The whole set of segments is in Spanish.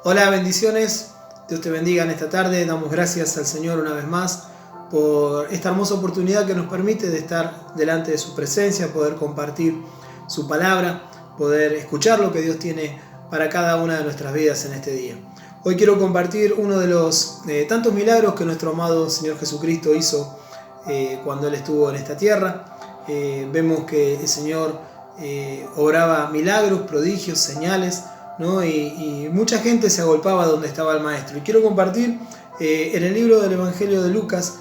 Hola, bendiciones. Dios te bendiga en esta tarde. Damos gracias al Señor una vez más por esta hermosa oportunidad que nos permite de estar delante de su presencia, poder compartir su palabra, poder escuchar lo que Dios tiene para cada una de nuestras vidas en este día. Hoy quiero compartir uno de los tantos milagros que nuestro amado Señor Jesucristo hizo cuando Él estuvo en esta tierra. Vemos que el Señor obraba milagros, prodigios, señales, ¿no? Y mucha gente se agolpaba donde estaba el Maestro. Y quiero compartir en el libro del Evangelio de Lucas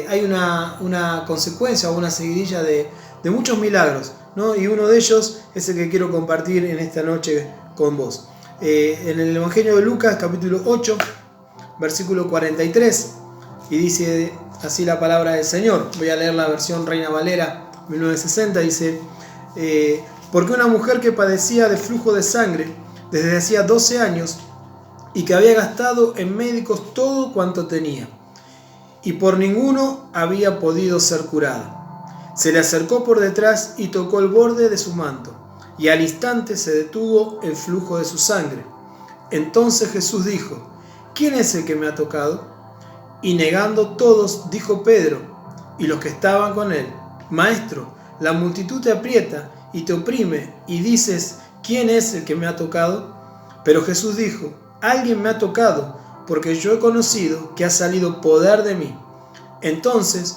hay una consecuencia o una seguidilla de muchos milagros, ¿no? Y uno de ellos es el que quiero compartir en esta noche con vos. En el Evangelio de Lucas, capítulo 8, versículo 43, y dice así la palabra del Señor. Voy a leer la versión Reina Valera 1960. Dice: porque una mujer que padecía de flujo de sangre desde hacía 12 años y que había gastado en médicos todo cuanto tenía, y por ninguno había podido ser curada, se le acercó por detrás y tocó el borde de su manto, y al instante se detuvo el flujo de su sangre. Entonces Jesús dijo: ¿quién es el que me ha tocado? Y negando todos, dijo Pedro y los que estaban con él: Maestro, la multitud te aprieta y te oprime, y dices: ¿quién es el que me ha tocado? Pero Jesús dijo: alguien me ha tocado, porque yo he conocido que ha salido poder de mí. Entonces,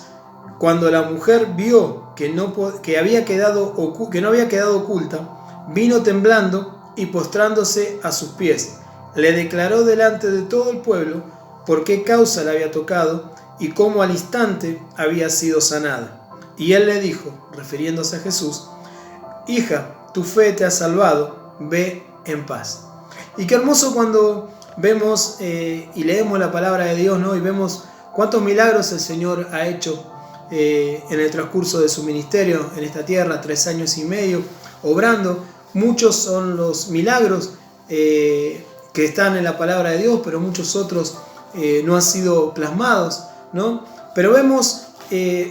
cuando la mujer vio que no había quedado oculta, vino temblando y postrándose a sus pies, le declaró delante de todo el pueblo por qué causa le había tocado y cómo al instante había sido sanada. Y él le dijo, refiriéndose a Jesús: hija, tu fe te ha salvado, ve en paz. Y qué hermoso cuando vemos y leemos la palabra de Dios, ¿no? Y vemos cuántos milagros el Señor ha hecho en el transcurso de su ministerio en esta tierra, 3 años y medio, obrando. Muchos son los milagros que están en la palabra de Dios, pero muchos otros no han sido plasmados, ¿no? Pero vemos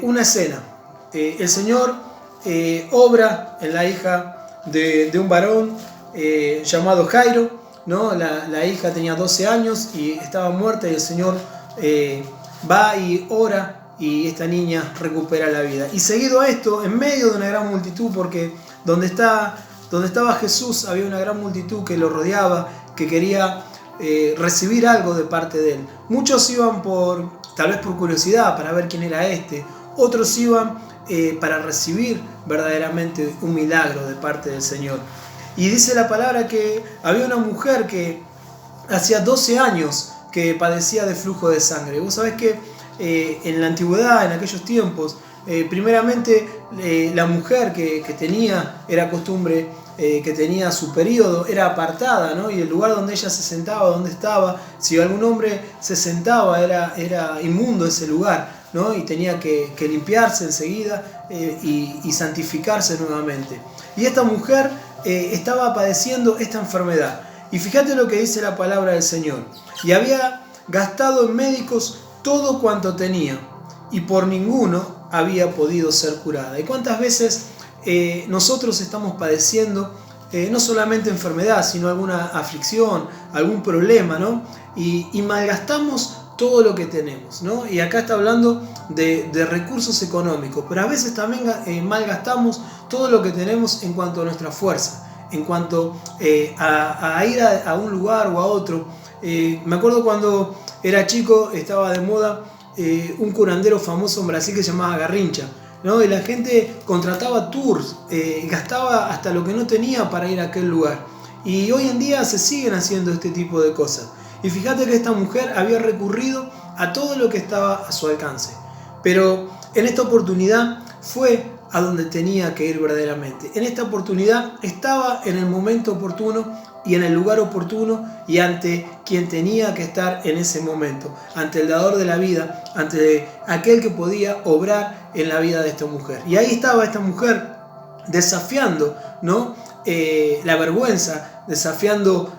una escena. El Señor obra en la hija de un varón llamado Jairo, ¿no? La hija tenía 12 años y estaba muerta, y el Señor va y ora, y esta niña recupera la vida. Y seguido a esto, en medio de una gran multitud, porque donde estaba Jesús había una gran multitud que lo rodeaba, que quería recibir algo de parte de él. Muchos iban tal vez por curiosidad, para ver quién era este. Otros iban para recibir verdaderamente un milagro de parte del Señor. Y dice la palabra que había una mujer que hacía 12 años que padecía de flujo de sangre. Vos sabés que en la antigüedad, en aquellos tiempos, primeramente la mujer que era costumbre que tenía su periodo, era apartada, ¿no? Y el lugar donde ella se sentaba, donde estaba, si algún hombre se sentaba, era inmundo ese lugar, ¿no? Y tenía que limpiarse enseguida y santificarse nuevamente. Y esta mujer estaba padeciendo esta enfermedad. Y fíjate lo que dice la palabra del Señor: y había gastado en médicos todo cuanto tenía, y por ninguno había podido ser curada. ¿Y cuántas veces nosotros estamos padeciendo no solamente enfermedad, sino alguna aflicción, algún problema, ¿no? Y malgastamos todo lo que tenemos, ¿no? Y acá está hablando de recursos económicos, pero a veces también malgastamos todo lo que tenemos en cuanto a nuestra fuerza, en cuanto a ir a un lugar o a otro. Me acuerdo cuando era chico, estaba de moda un curandero famoso en Brasil que se llamaba Garrincha, ¿no? Y la gente contrataba tours, gastaba hasta lo que no tenía para ir a aquel lugar. Y hoy en día se siguen haciendo este tipo de cosas. Y fíjate que esta mujer había recurrido a todo lo que estaba a su alcance. Pero en esta oportunidad fue a donde tenía que ir verdaderamente. En esta oportunidad estaba en el momento oportuno y en el lugar oportuno, y ante quien tenía que estar en ese momento, ante el dador de la vida, ante aquel que podía obrar en la vida de esta mujer. Y ahí estaba esta mujer desafiando, ¿no? La vergüenza, desafiando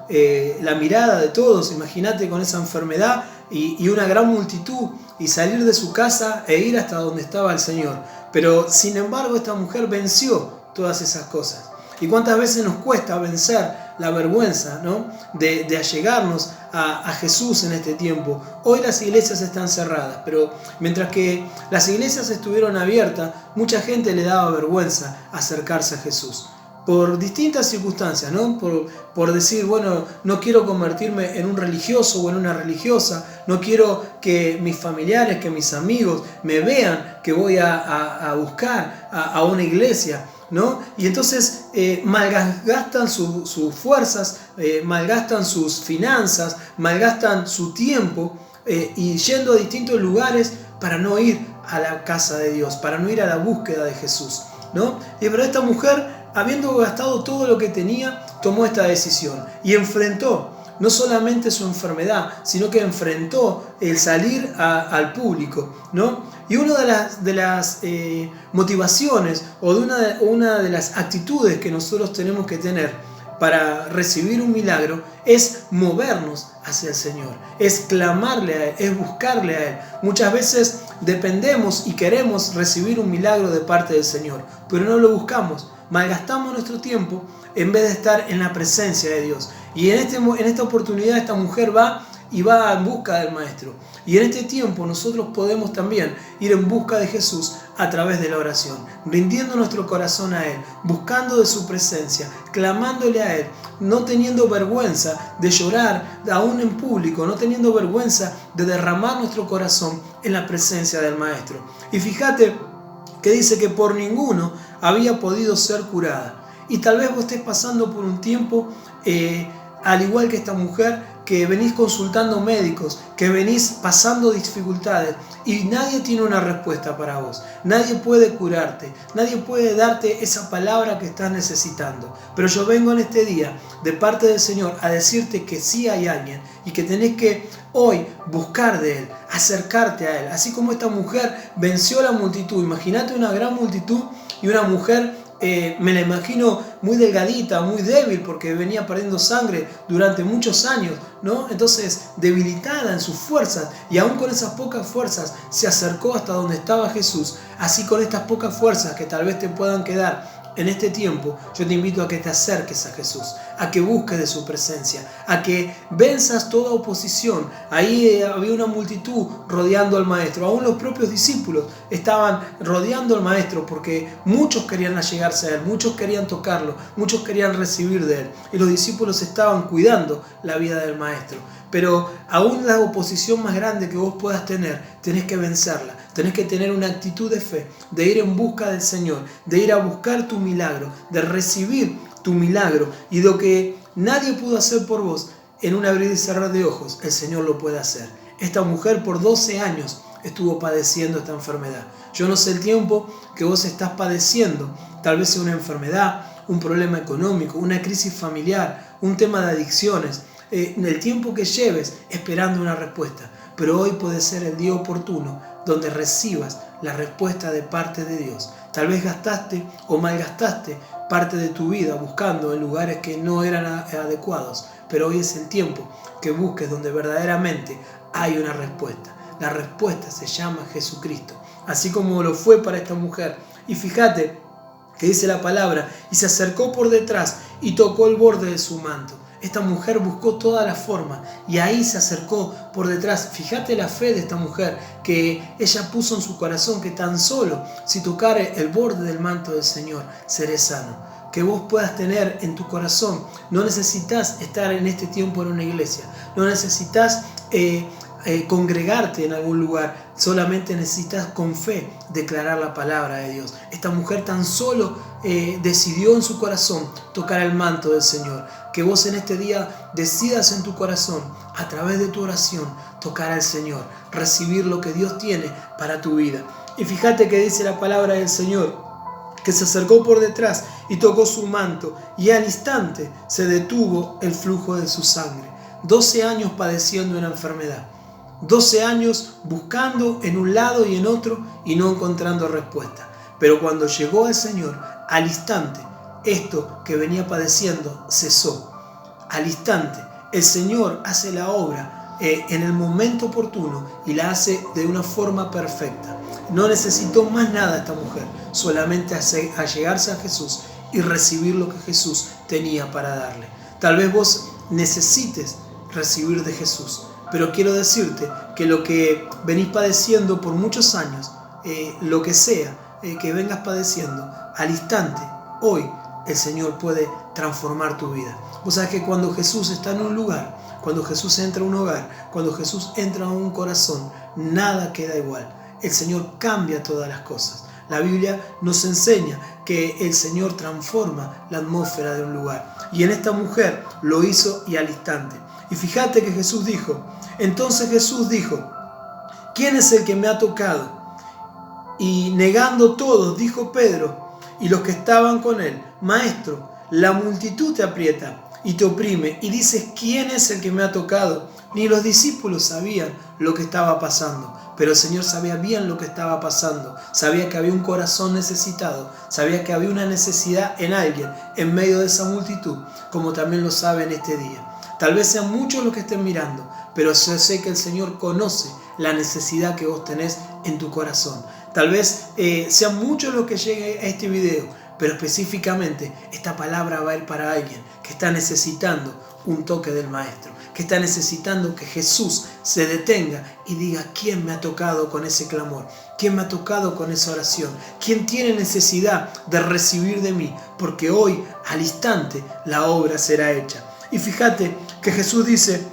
la mirada de todos. Imagínate con esa enfermedad y una gran multitud, y salir de su casa e ir hasta donde estaba el Señor. Pero sin embargo esta mujer venció todas esas cosas. ¿Y cuántas veces nos cuesta vencer la vergüenza, ¿no? de allegarnos a Jesús en este tiempo. Hoy las iglesias están cerradas, pero mientras que las iglesias estuvieron abiertas, mucha gente le daba vergüenza acercarse a Jesús. Por distintas circunstancias, ¿no? Por decir, bueno, no quiero convertirme en un religioso o en una religiosa, no quiero que mis familiares, que mis amigos me vean que voy a buscar a una iglesia, ¿no? Y entonces malgastan sus fuerzas, malgastan sus finanzas, malgastan su tiempo y yendo a distintos lugares para no ir a la casa de Dios, para no ir a la búsqueda de Jesús, ¿no? Y pero esta mujer, habiendo gastado todo lo que tenía, tomó esta decisión y enfrentó no solamente su enfermedad, sino que enfrentó el salir al público, ¿no? Y una de las motivaciones o de una de las actitudes que nosotros tenemos que tener para recibir un milagro es movernos hacia el Señor, es clamarle a Él, es buscarle a Él. Muchas veces dependemos y queremos recibir un milagro de parte del Señor, pero no lo buscamos. Malgastamos nuestro tiempo en vez de estar en la presencia de Dios. Y en esta oportunidad esta mujer va en busca del Maestro. Y en este tiempo nosotros podemos también ir en busca de Jesús a través de la oración, rindiendo nuestro corazón a Él, buscando de su presencia, clamándole a Él, no teniendo vergüenza de llorar aún en público, no teniendo vergüenza de derramar nuestro corazón en la presencia del Maestro. Y fíjate que dice que por ninguno había podido ser curada. Y tal vez vos estés pasando por un tiempo, al igual que esta mujer, que venís consultando médicos, que venís pasando dificultades y nadie tiene una respuesta para vos. Nadie puede curarte, nadie puede darte esa palabra que estás necesitando. Pero yo vengo en este día de parte del Señor a decirte que sí hay alguien y que tenés que hoy buscar de Él, acercarte a Él. Así como esta mujer venció la multitud. Imagínate una gran multitud y una mujer, me la imagino muy delgadita, muy débil, porque venía perdiendo sangre durante muchos años, ¿no? Entonces, debilitada en sus fuerzas, y aún con esas pocas fuerzas se acercó hasta donde estaba Jesús. Así, con estas pocas fuerzas que tal vez te puedan quedar en este tiempo, yo te invito a que te acerques a Jesús, a que busques de su presencia, a que venzas toda oposición. Ahí había una multitud rodeando al Maestro, aún los propios discípulos estaban rodeando al Maestro porque muchos querían allegarse a Él, muchos querían tocarlo, muchos querían recibir de Él, y los discípulos estaban cuidando la vida del Maestro. Pero aún la oposición más grande que vos puedas tener, tenés que vencerla. Tenés que tener una actitud de fe, de ir en busca del Señor, de ir a buscar tu milagro, de recibir tu milagro. Y lo que nadie pudo hacer por vos, en un abrir y cerrar de ojos, el Señor lo puede hacer. Esta mujer por 12 años estuvo padeciendo esta enfermedad. Yo no sé el tiempo que vos estás padeciendo. Tal vez sea una enfermedad, un problema económico, una crisis familiar, un tema de adicciones. El tiempo que lleves esperando una respuesta. Pero hoy puede ser el día oportuno donde recibas la respuesta de parte de Dios. Tal vez gastaste o malgastaste parte de tu vida buscando en lugares que no eran adecuados, pero hoy es el tiempo que busques donde verdaderamente hay una respuesta. La respuesta se llama Jesucristo, así como lo fue para esta mujer. Y fíjate que dice la palabra, y se acercó por detrás y tocó el borde de su manto. Esta mujer buscó toda la forma y ahí se acercó por detrás. Fíjate la fe de esta mujer, que ella puso en su corazón que tan solo si tocare el borde del manto del Señor, seré sano. Que vos puedas tener en tu corazón, no necesitas estar en este tiempo en una iglesia, no necesitas congregarte en algún lugar, solamente necesitas con fe declarar la palabra de Dios. Esta mujer tan solo decidió en su corazón tocar el manto del Señor. Que vos en este día decidas en tu corazón, a través de tu oración, tocar al Señor, recibir lo que Dios tiene para tu vida. Y fíjate que dice la palabra del Señor, que se acercó por detrás y tocó su manto, y al instante se detuvo el flujo de su sangre. 12 años padeciendo una enfermedad, 12 años buscando en un lado y en otro y no encontrando respuesta. Pero cuando llegó al Señor, al instante, esto que venía padeciendo cesó. Al instante, el Señor hace la obra en el momento oportuno y la hace de una forma perfecta. No necesitó más nada esta mujer, solamente allegarse a Jesús y recibir lo que Jesús tenía para darle. Tal vez vos necesites recibir de Jesús, pero quiero decirte que lo que venís padeciendo por muchos años, lo que sea que vengas padeciendo, al instante, hoy, el Señor puede transformar tu vida. Vos sabés que cuando Jesús está en un lugar, cuando Jesús entra a un hogar, cuando Jesús entra a un corazón, nada queda igual. El Señor cambia todas las cosas. La Biblia nos enseña que el Señor transforma la atmósfera de un lugar. Y en esta mujer lo hizo y al instante. Y fíjate que Jesús dijo, entonces Jesús dijo, ¿quién es el que me ha tocado? Y negando todos, dijo Pedro y los que estaban con él, Maestro, la multitud te aprieta y te oprime y dices, ¿quién es el que me ha tocado? Ni los discípulos sabían lo que estaba pasando, pero el Señor sabía bien lo que estaba pasando, sabía que había un corazón necesitado, sabía que había una necesidad en alguien en medio de esa multitud, como también lo sabe en este día. Tal vez sean muchos los que estén mirando, pero yo sé que el Señor conoce la necesidad que vos tenés en tu corazón. Tal vez sean muchos los que lleguen a este video, pero específicamente esta palabra va a ir para alguien que está necesitando un toque del Maestro, que está necesitando que Jesús se detenga y diga, ¿quién me ha tocado con ese clamor? ¿Quién me ha tocado con esa oración? ¿Quién tiene necesidad de recibir de mí? Porque hoy, al instante, la obra será hecha. Y fíjate que Jesús dice,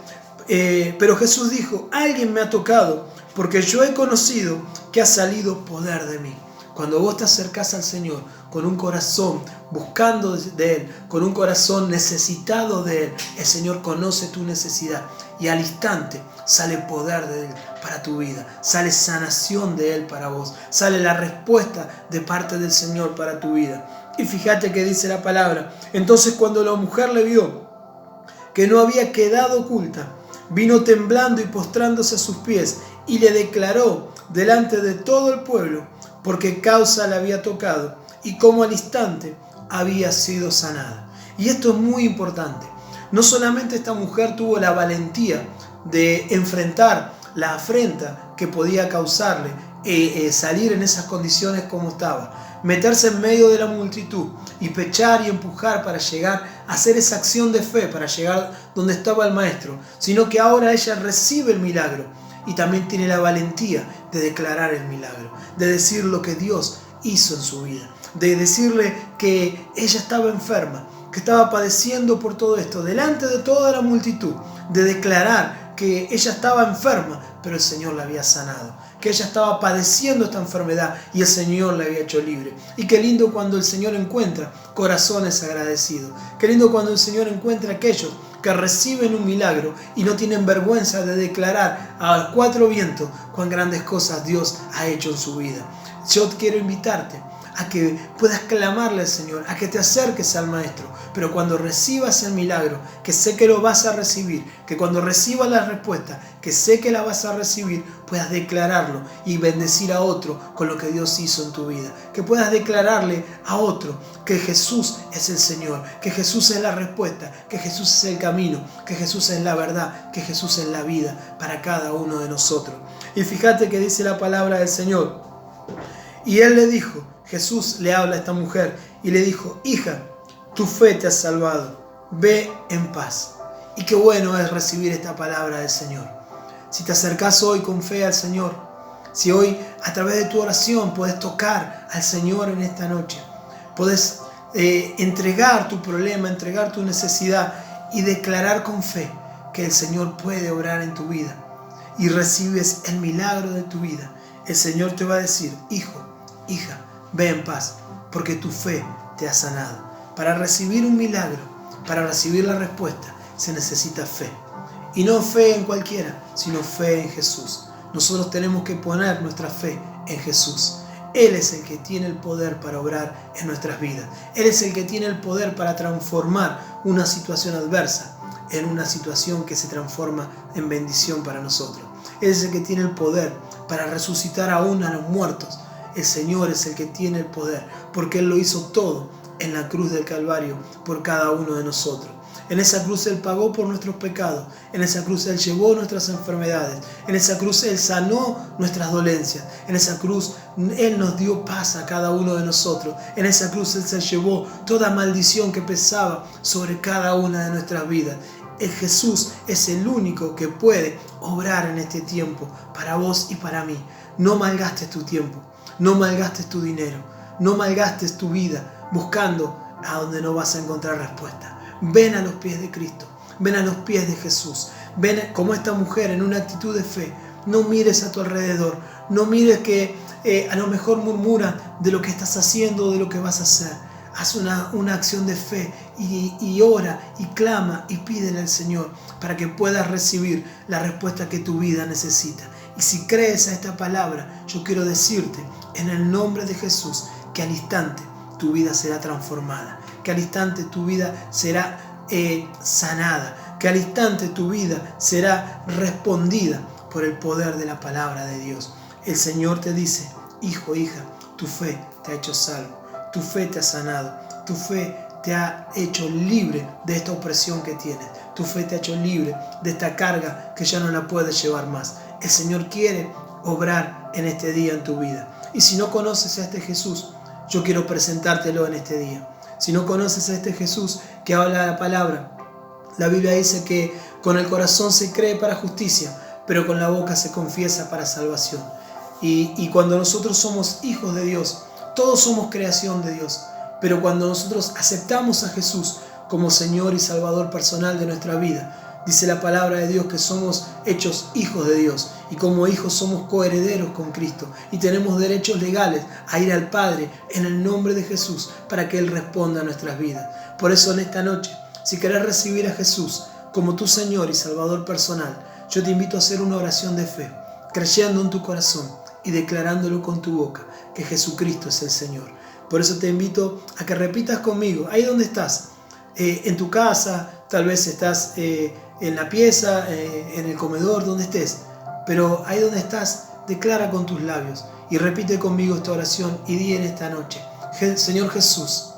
pero Jesús dijo, alguien me ha tocado, porque yo he conocido que ha salido poder de mí. Cuando vos te acercás al Señor con un corazón buscando de Él, con un corazón necesitado de Él, el Señor conoce tu necesidad y al instante sale poder de Él para tu vida, sale sanación de Él para vos, sale la respuesta de parte del Señor para tu vida. Y fíjate que dice la palabra, entonces cuando la mujer le vio que no había quedado oculta, vino temblando y postrándose a sus pies y le declaró delante de todo el pueblo por qué causa le había tocado y cómo al instante había sido sanada. Y esto es muy importante. No solamente esta mujer tuvo la valentía de enfrentar la afrenta que podía causarle salir en esas condiciones como estaba, meterse en medio de la multitud y pechar y empujar para llegar a hacer esa acción de fe, para llegar donde estaba el Maestro, sino que ahora ella recibe el milagro y también tiene la valentía de declarar el milagro, de decir lo que Dios hizo en su vida, de decirle que ella estaba enferma, que estaba padeciendo por todo esto, delante de toda la multitud, de declarar que ella estaba enferma, pero el Señor la había sanado, que ella estaba padeciendo esta enfermedad y el Señor la había hecho libre. Y qué lindo cuando el Señor encuentra corazones agradecidos, qué lindo cuando el Señor encuentra aquellos que reciben un milagro y no tienen vergüenza de declarar a cuatro vientos cuán grandes cosas Dios ha hecho en su vida. Yo quiero invitarte a que puedas clamarle al Señor, a que te acerques al Maestro, pero cuando recibas el milagro, que sé que lo vas a recibir, que cuando recibas la respuesta, que sé que la vas a recibir, puedas declararlo y bendecir a otro con lo que Dios hizo en tu vida, que puedas declararle a otro que Jesús es el Señor, que Jesús es la respuesta, que Jesús es el camino, que Jesús es la verdad, que Jesús es la vida para cada uno de nosotros. Y fíjate que dice la palabra del Señor, y él le dijo, Jesús le habla a esta mujer y le dijo, hija, tu fe te ha salvado, ve en paz. Y qué bueno es recibir esta palabra del Señor. Si te acercas hoy con fe al Señor, si hoy a través de tu oración puedes tocar al Señor en esta noche, puedes entregar tu problema, entregar tu necesidad y declarar con fe que el Señor puede obrar en tu vida y recibes el milagro de tu vida, el Señor te va a decir, hijo, hija, ve en paz, porque tu fe te ha sanado. Para recibir un milagro, para recibir la respuesta, se necesita fe. Y no fe en cualquiera, sino fe en Jesús. Nosotros tenemos que poner nuestra fe en Jesús. Él es el que tiene el poder para obrar en nuestras vidas. Él es el que tiene el poder para transformar una situación adversa en una situación que se transforma en bendición para nosotros. Él es el que tiene el poder para resucitar aún a los muertos. El Señor es el que tiene el poder, porque Él lo hizo todo en la cruz del Calvario por cada uno de nosotros. En esa cruz Él pagó por nuestros pecados. En esa cruz Él llevó nuestras enfermedades. En esa cruz Él sanó nuestras dolencias. En esa cruz Él nos dio paz a cada uno de nosotros. En esa cruz Él se llevó toda maldición que pesaba sobre cada una de nuestras vidas. Jesús es el único que puede obrar en este tiempo para vos y para mí. No malgastes tu tiempo. No malgastes tu dinero. No malgastes tu vida buscando a donde no vas a encontrar respuesta. Ven a los pies de Cristo, ven a los pies de Jesús, ven como esta mujer en una actitud de fe. No mires a tu alrededor, no mires que a lo mejor murmura de lo que estás haciendo o de lo que vas a hacer. Haz una acción de fe y ora y clama y pídele al Señor para que puedas recibir la respuesta que tu vida necesita. Y si crees a esta palabra, yo quiero decirte en el nombre de Jesús que al instante tu vida será transformada, que al instante tu vida será sanada, que al instante tu vida será respondida por el poder de la palabra de Dios. El Señor te dice: hijo, hija, tu fe te ha hecho salvo, tu fe te ha sanado, tu fe te ha hecho libre de esta opresión que tienes, tu fe te ha hecho libre de esta carga que ya no la puedes llevar más. El Señor quiere obrar en este día en tu vida. Y si no conoces a este Jesús, yo quiero presentártelo en este día. Si no conoces a este Jesús que habla la palabra, la Biblia dice que con el corazón se cree para justicia, pero con la boca se confiesa para salvación. Y cuando nosotros somos hijos de Dios, todos somos creación de Dios, pero cuando nosotros aceptamos a Jesús como Señor y Salvador personal de nuestra vida, dice la palabra de Dios que somos hechos hijos de Dios, y como hijos somos coherederos con Cristo y tenemos derechos legales a ir al Padre en el nombre de Jesús para que Él responda a nuestras vidas. Por eso en esta noche, si querés recibir a Jesús como tu Señor y Salvador personal, yo te invito a hacer una oración de fe, creyendo en tu corazón y declarándolo con tu boca que Jesucristo es el Señor. Por eso te invito a que repitas conmigo, ahí donde estás, en tu casa, tal vez estás en la pieza, en el comedor, donde estés, pero ahí donde estás, declara con tus labios y repite conmigo esta oración y di en esta noche: Señor Jesús,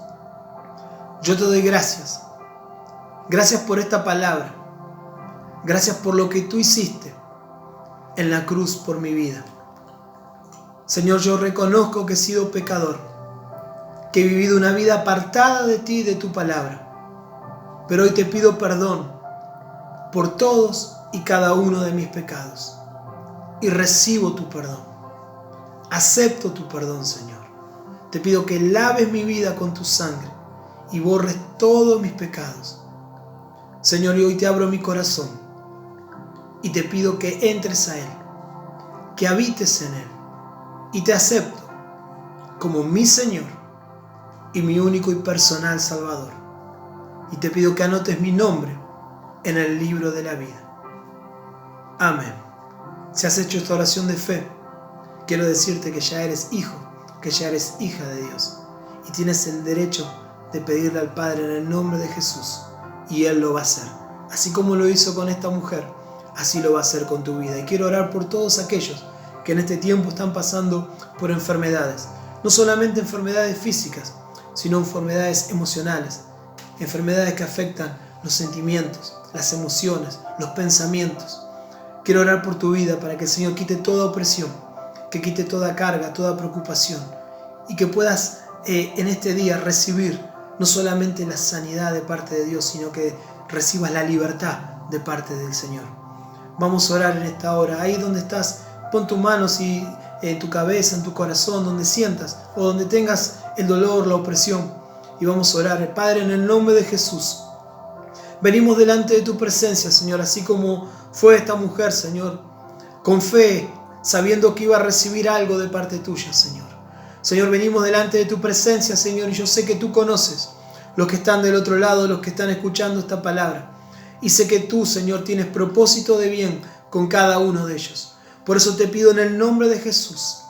yo te doy gracias. Gracias por esta palabra. Gracias por lo que tú hiciste en la cruz por mi vida. Señor, yo reconozco que he sido pecador, que he vivido una vida apartada de ti y de tu palabra. Pero hoy te pido perdón por todos y cada uno de mis pecados. Y recibo tu perdón. Acepto tu perdón, Señor. Te pido que laves mi vida con tu sangre y borres todos mis pecados. Señor, y hoy te abro mi corazón y te pido que entres a Él, que habites en Él, y te acepto como mi Señor y mi único y personal Salvador. Y te pido que anotes mi nombre en el libro de la vida. Amén. Si has hecho esta oración de fe, quiero decirte que ya eres hijo, que ya eres hija de Dios, y tienes el derecho de pedirle al Padre en el nombre de Jesús, y Él lo va a hacer. Así como lo hizo con esta mujer, así lo va a hacer con tu vida. Y quiero orar por todos aquellos que en este tiempo están pasando por enfermedades, no solamente enfermedades físicas, sino enfermedades emocionales, enfermedades que afectan los sentimientos, las emociones, los pensamientos. Quiero orar por tu vida para que el Señor quite toda opresión, que quite toda carga, toda preocupación, y que puedas en este día recibir no solamente la sanidad de parte de Dios, sino que recibas la libertad de parte del Señor. Vamos a orar en esta hora. Ahí donde estás, pon tus manos en tu cabeza, en tu corazón, donde sientas o donde tengas el dolor, la opresión, y vamos a orar. Padre, en el nombre de Jesús, venimos delante de tu presencia, Señor, así como fue esta mujer, Señor, con fe, sabiendo que iba a recibir algo de parte tuya, Señor. Señor, venimos delante de tu presencia, Señor, y yo sé que tú conoces los que están del otro lado, los que están escuchando esta palabra. Y sé que tú, Señor, tienes propósito de bien con cada uno de ellos. Por eso te pido en el nombre de Jesús,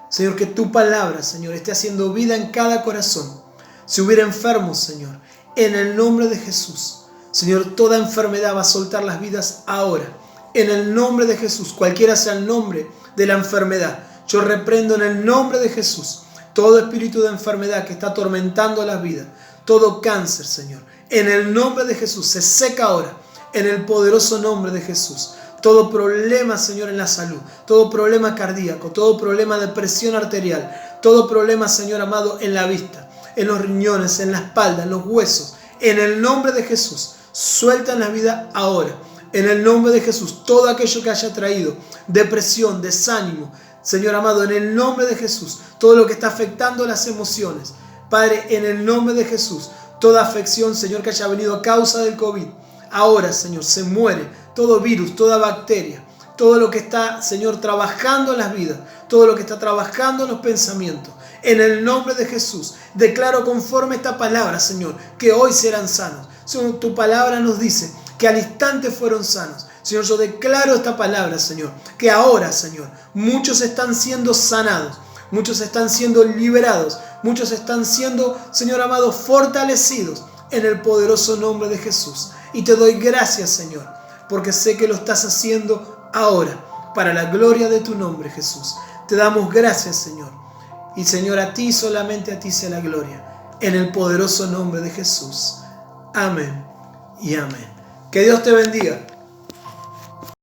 Señor, que tu palabra, Señor, esté haciendo vida en cada corazón. Si hubiera enfermos, Señor, en el nombre de Jesús, Señor, toda enfermedad va a soltar las vidas ahora. En el nombre de Jesús, cualquiera sea el nombre de la enfermedad, yo reprendo en el nombre de Jesús todo espíritu de enfermedad que está atormentando las vidas, todo cáncer, Señor. En el nombre de Jesús, se seca ahora. En el poderoso nombre de Jesús. Todo problema, Señor, en la salud, todo problema cardíaco, todo problema de presión arterial, todo problema, Señor amado, en la vista, en los riñones, en la espalda, en los huesos. En el nombre de Jesús, suelta en la vida ahora. En el nombre de Jesús, todo aquello que haya traído depresión, desánimo, Señor amado, en el nombre de Jesús, todo lo que está afectando las emociones. Padre, en el nombre de Jesús, toda afección, Señor, que haya venido a causa del COVID, ahora, Señor, se muere todo virus, toda bacteria, todo lo que está, Señor, trabajando en las vidas, todo lo que está trabajando en los pensamientos. En el nombre de Jesús, declaro conforme esta palabra, Señor, que hoy serán sanos. Señor, tu palabra nos dice que al instante fueron sanos. Señor, yo declaro esta palabra, Señor, que ahora, Señor, muchos están siendo sanados, muchos están siendo liberados, muchos están siendo, Señor amado, fortalecidos en el poderoso nombre de Jesús. Y te doy gracias, Señor, porque sé que lo estás haciendo ahora, para la gloria de tu nombre, Jesús. Te damos gracias, Señor. Y, Señor, a ti, solamente a ti sea la gloria, en el poderoso nombre de Jesús. Amén y amén. Que Dios te bendiga.